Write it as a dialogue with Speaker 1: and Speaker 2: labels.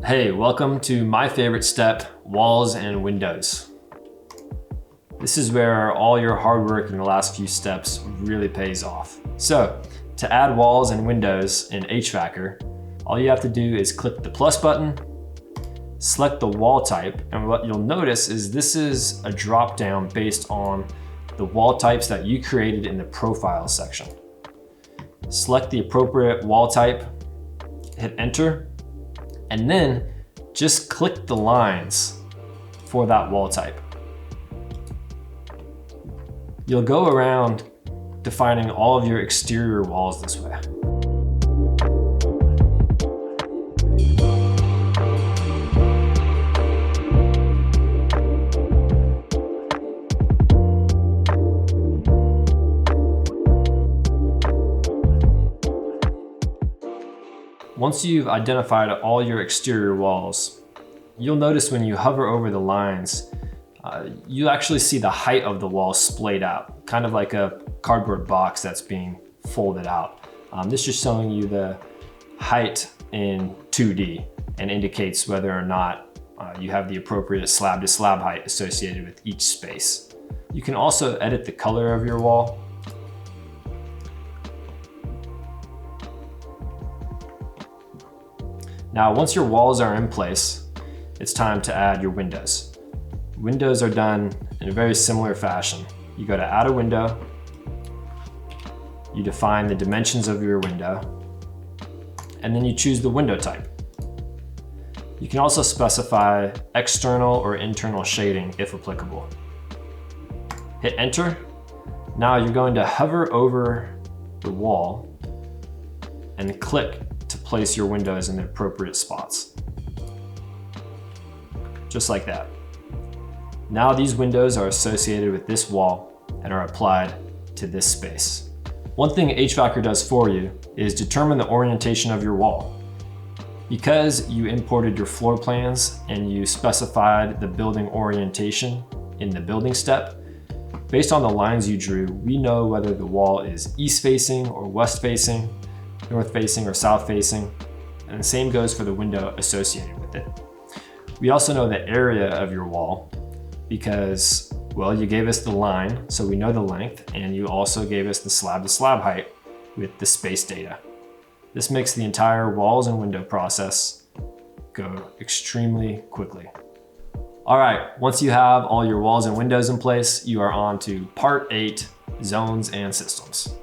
Speaker 1: Hey, welcome to my favorite step, walls and windows. This is where all your hard work in the last few steps really pays off. So, to add walls and windows in HVAKR, all you have to do is click the plus button, select the wall type, and what you'll notice is this is a drop down based on the wall types that you created in the profile section. Select the appropriate wall type, hit enter, and then just click the lines for that wall type. You'll go around defining all of your exterior walls this way. Once you've identified all your exterior walls, you'll notice when you hover over the lines, you actually see the height of the wall splayed out, kind of like a cardboard box that's being folded out. This is just showing you the height in 2D and indicates whether or not you have the appropriate slab to slab height associated with each space. You can also edit the color of your wall. Now, once your walls are in place, it's time to add your windows. Windows are done in a very similar fashion. You go to add a window, you define the dimensions of your window, and then you choose the window type. You can also specify external or internal shading if applicable. Hit enter. Now you're going to hover over the wall and click to place your windows in the appropriate spots. Just like that. Now these windows are associated with this wall and are applied to this space. One thing HVAKR does for you is determine the orientation of your wall. Because you imported your floor plans and you specified the building orientation in the building step, based on the lines you drew, we know whether the wall is east facing or west facing, north facing or south facing, and the same goes for the window associated with it. We also know the area of your wall because, well, you gave us the line, so we know the length, and you also gave us the slab to slab height with the space data. This makes the entire walls and window process go extremely quickly. All right, once you have all your walls and windows in place, you are on to part 8, zones and systems.